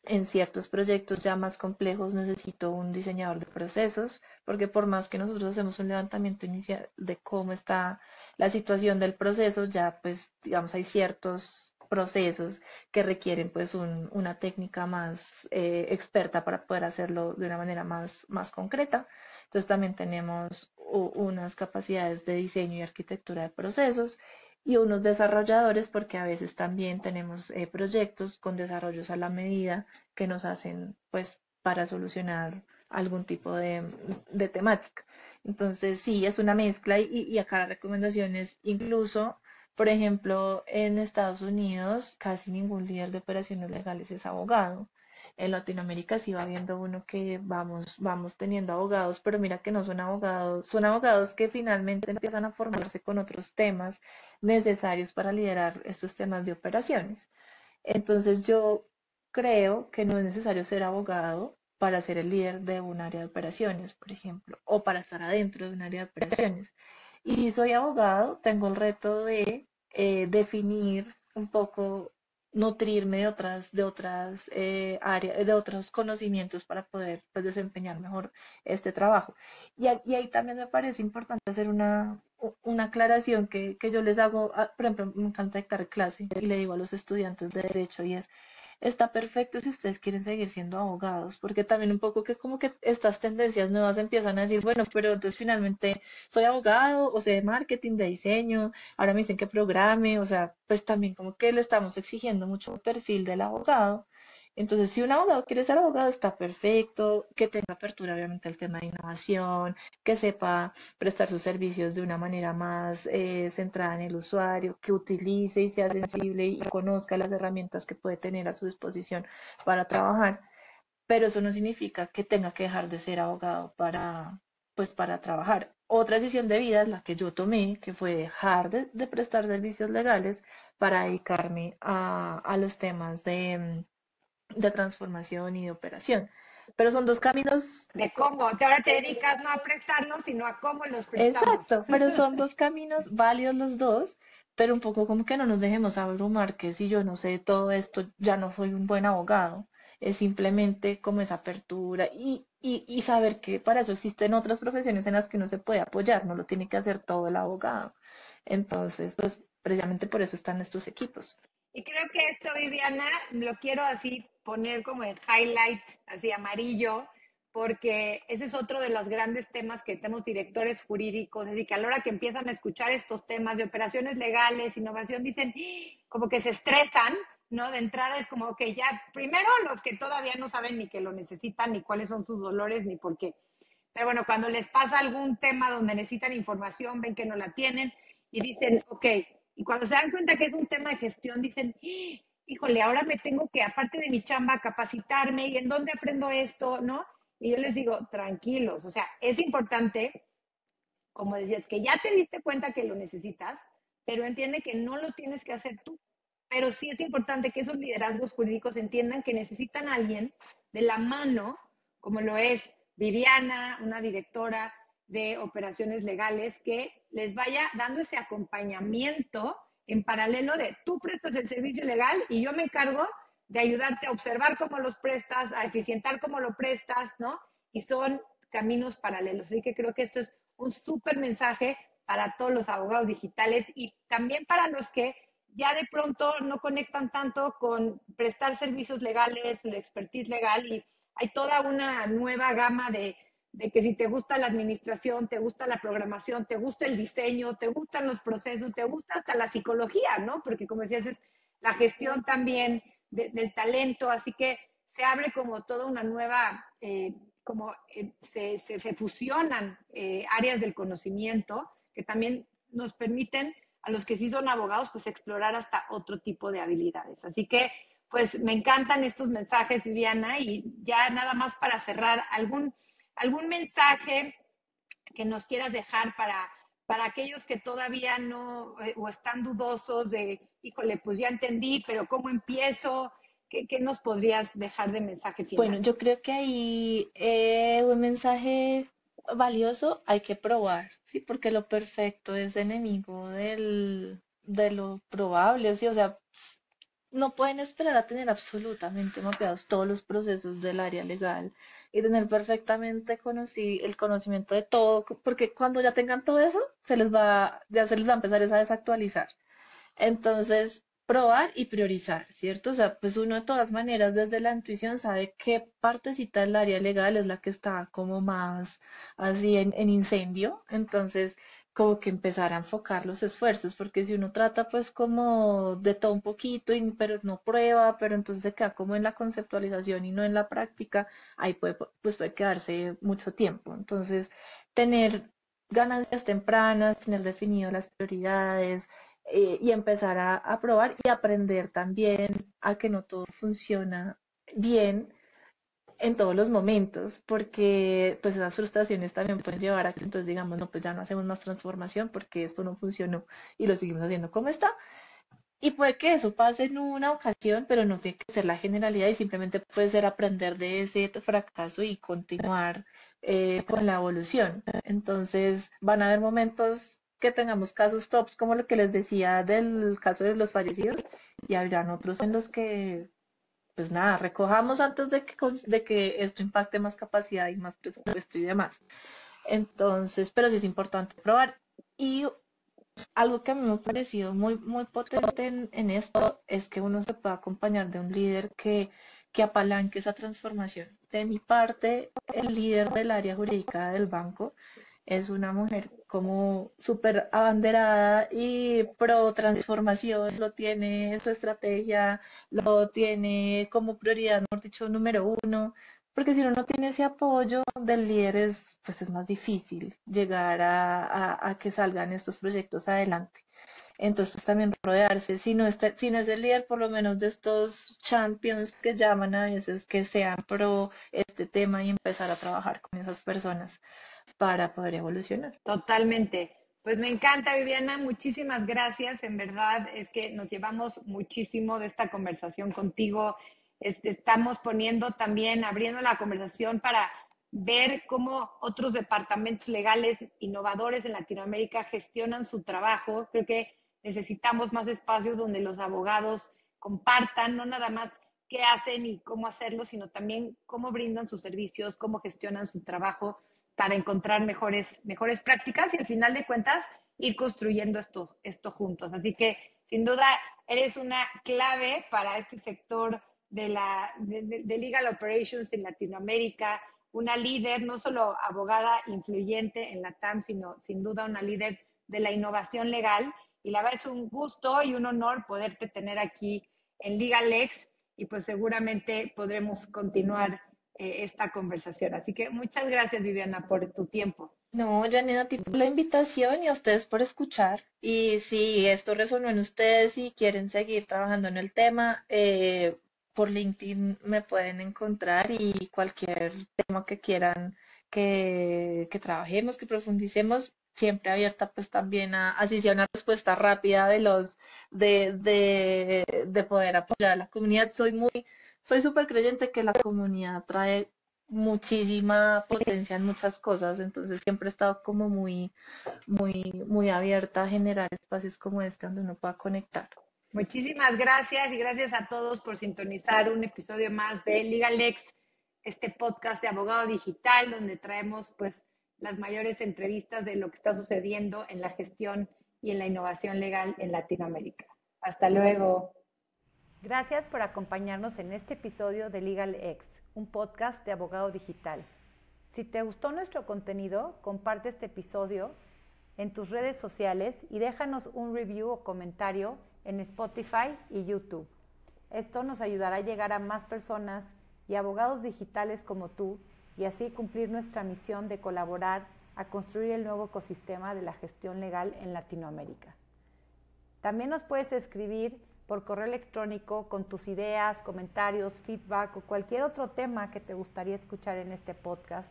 en ciertos proyectos ya más complejos necesito un diseñador de procesos, porque por más que nosotros hacemos un levantamiento inicial de cómo está la situación del proceso, ya pues digamos hay ciertos procesos que requieren pues una técnica más experta para poder hacerlo de una manera más concreta. Entonces también tenemos unas capacidades de diseño y arquitectura de procesos y unos desarrolladores porque a veces también tenemos proyectos con desarrollos a la medida que nos hacen, pues, para solucionar algún tipo de temática. Entonces, sí, es una mezcla y acá las recomendaciones, incluso, por ejemplo, en Estados Unidos, casi ningún líder de operaciones legales es abogado. En Latinoamérica sí va viendo uno que vamos teniendo abogados, pero mira que no son abogados que finalmente empiezan a formarse con otros temas necesarios para liderar estos temas de operaciones. Entonces yo creo que no es necesario ser abogado para ser el líder de un área de operaciones, por ejemplo, o para estar adentro de un área de operaciones. Y si soy abogado, tengo el reto de definir un poco, nutrirme de otras áreas, de otros conocimientos para poder pues, desempeñar mejor este trabajo. Y ahí también me parece importante hacer una aclaración que yo les hago, por ejemplo, me encanta dictar clase y le digo a los estudiantes de derecho y es, está perfecto si ustedes quieren seguir siendo abogados, porque también un poco que como que estas tendencias nuevas empiezan a decir, bueno, pero entonces finalmente soy abogado o sé de marketing, de diseño, ahora me dicen que programe, o sea, pues también como que le estamos exigiendo mucho el perfil del abogado Entonces, si un abogado quiere ser abogado, está perfecto, que tenga apertura, obviamente, al tema de innovación, que sepa prestar sus servicios de una manera más centrada en el usuario, que utilice y sea sensible y conozca las herramientas que puede tener a su disposición para trabajar, pero eso no significa que tenga que dejar de ser abogado pues, para trabajar. Otra decisión de vida es la que yo tomé, que fue dejar de prestar servicios legales para dedicarme a los temas de transformación y de operación. Pero son dos caminos. De cómo, que ahora te dedicas no a prestarlos, sino a cómo los prestamos. Exacto, pero son dos caminos válidos los dos, pero un poco como que no nos dejemos abrumar, que si yo no sé todo esto, ya no soy un buen abogado. Es simplemente como esa apertura y saber que para eso existen otras profesiones en las que uno se puede apoyar, no lo tiene que hacer todo el abogado. Entonces, pues precisamente por eso están estos equipos. Y creo que esto, Viviana, lo quiero así poner como en highlight, así amarillo, porque ese es otro de los grandes temas que tenemos directores jurídicos, es decir, que a la hora que empiezan a escuchar estos temas de operaciones legales, innovación, dicen, como que se estresan, ¿no? De entrada es como, que ya, primero los que todavía no saben ni que lo necesitan, ni cuáles son sus dolores, ni por qué. Pero bueno, cuando les pasa algún tema donde necesitan información, ven que no la tienen y dicen, ok, y cuando se dan cuenta que es un tema de gestión, dicen, híjole, ahora me tengo que, aparte de mi chamba, capacitarme y en dónde aprendo esto, ¿no? Y yo les digo, tranquilos, o sea, es importante, como decías, que ya te diste cuenta que lo necesitas, pero entiende que no lo tienes que hacer tú. Pero sí es importante que esos liderazgos jurídicos entiendan que necesitan a alguien de la mano, como lo es Viviana, una directora de operaciones legales, que les vaya dando ese acompañamiento en paralelo de tú prestas el servicio legal y yo me encargo de ayudarte a observar cómo los prestas, a eficientar cómo lo prestas, ¿no? Y son caminos paralelos. Así que creo que esto es un súper mensaje para todos los abogados digitales y también para los que ya de pronto no conectan tanto con prestar servicios legales, la expertise legal, y hay toda una nueva gama de que si te gusta la administración, te gusta la programación, te gusta el diseño, te gustan los procesos, te gusta hasta la psicología, ¿no? Porque como decías, es la gestión también del talento, así que se abre como toda una nueva, se fusionan áreas del conocimiento que también nos permiten a los que sí son abogados, pues explorar hasta otro tipo de habilidades. Así que, pues me encantan estos mensajes, Viviana, y ya nada más para cerrar, algún mensaje que nos quieras dejar para aquellos que todavía no o están dudosos de, híjole, pues ya entendí, pero ¿cómo empiezo? ¿Qué nos podrías dejar de mensaje Bueno, final? yo creo que ahí un mensaje valioso hay que probar, ¿sí? Porque lo perfecto es enemigo de lo probable, ¿sí? O sea, no pueden esperar a tener absolutamente mapeados todos los procesos del área legal y tener perfectamente el conocimiento de todo, porque cuando ya tengan todo eso, ya se les va a empezar a desactualizar. Entonces, probar y priorizar, ¿cierto? O sea, pues uno de todas maneras desde la intuición sabe qué partecita del área legal es la que está como más así en incendio. Entonces, como que empezar a enfocar los esfuerzos, porque si uno trata pues como de todo un poquito, pero no prueba, pero entonces se queda como en la conceptualización y no en la práctica, ahí pues puede quedarse mucho tiempo. Entonces, tener ganancias tempranas, tener definido las prioridades, y empezar a probar y aprender también a que no todo funciona bien en todos los momentos, porque pues esas frustraciones también pueden llevar a que entonces digamos, no, pues ya no hacemos más transformación porque esto no funcionó y lo seguimos haciendo como está. Y puede que eso pase en una ocasión, pero no tiene que ser la generalidad y simplemente puede ser aprender de ese fracaso y continuar con la evolución. Entonces, van a haber momentos que tengamos casos tops, como lo que les decía del caso de los fallecidos, y habrán otros en los que, pues nada, recojamos antes de que esto impacte más capacidad y más presupuesto y demás. Entonces, pero sí es importante probar. Y algo que a mí me ha parecido muy potente en esto es que uno se puede acompañar de un líder que apalanque esa transformación. De mi parte, el líder del área jurídica del banco es una mujer como súper abanderada y pro transformación, lo tiene en su estrategia, lo tiene como prioridad, mejor dicho, número uno, porque si uno no tiene ese apoyo del líder pues es más difícil llegar a que salgan estos proyectos adelante. Entonces, pues también rodearse, si no es el líder, por lo menos de estos champions que llaman a veces, que sean pro este tema y empezar a trabajar con esas personas para poder evolucionar. Totalmente. Pues me encanta, Viviana, muchísimas gracias. En verdad es que nos llevamos muchísimo de esta conversación contigo. Estamos poniendo también, abriendo la conversación para ver cómo otros departamentos legales innovadores en Latinoamérica gestionan su trabajo. Creo que necesitamos más espacios donde los abogados compartan, no nada más qué hacen y cómo hacerlo, sino también cómo brindan sus servicios, cómo gestionan su trabajo para encontrar mejores prácticas y al final de cuentas ir construyendo esto juntos. Así que sin duda eres una clave para este sector de Legal Operations en Latinoamérica, una líder, no solo abogada influyente en la TAM, sino sin duda una líder de la innovación legal. Y la verdad es un gusto y un honor poderte tener aquí en LegalX y pues seguramente podremos continuar esta conversación. Así que muchas gracias, Viviana, por tu tiempo. No, Janina, a ti por la invitación y a ustedes por escuchar. Y si esto resonó en ustedes y quieren seguir trabajando en el tema, por LinkedIn me pueden encontrar y cualquier tema que quieran que trabajemos, que profundicemos, siempre abierta pues también a así sea una respuesta rápida de poder apoyar a la comunidad. Soy súper creyente que la comunidad trae muchísima potencia en muchas cosas, entonces siempre he estado como muy abierta a generar espacios como este donde uno pueda conectar. Muchísimas gracias y gracias a todos por sintonizar un episodio más de LegalX, este podcast de abogado digital donde traemos pues las mayores entrevistas de lo que está sucediendo en la gestión y en la innovación legal en Latinoamérica. Hasta luego. Gracias por acompañarnos en este episodio de LegalX, un podcast de abogado digital. Si te gustó nuestro contenido, comparte este episodio en tus redes sociales y déjanos un review o comentario en Spotify y YouTube. Esto nos ayudará a llegar a más personas y abogados digitales como tú y así cumplir nuestra misión de colaborar a construir el nuevo ecosistema de la gestión legal en Latinoamérica. También nos puedes escribir por correo electrónico con tus ideas, comentarios, feedback o cualquier otro tema que te gustaría escuchar en este podcast.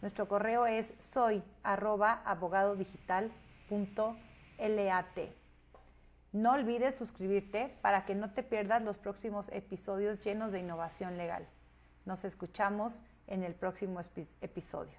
Nuestro correo es soy@abogadodigital.lat. No olvides suscribirte para que no te pierdas los próximos episodios llenos de innovación legal. Nos escuchamos en el próximo episodio.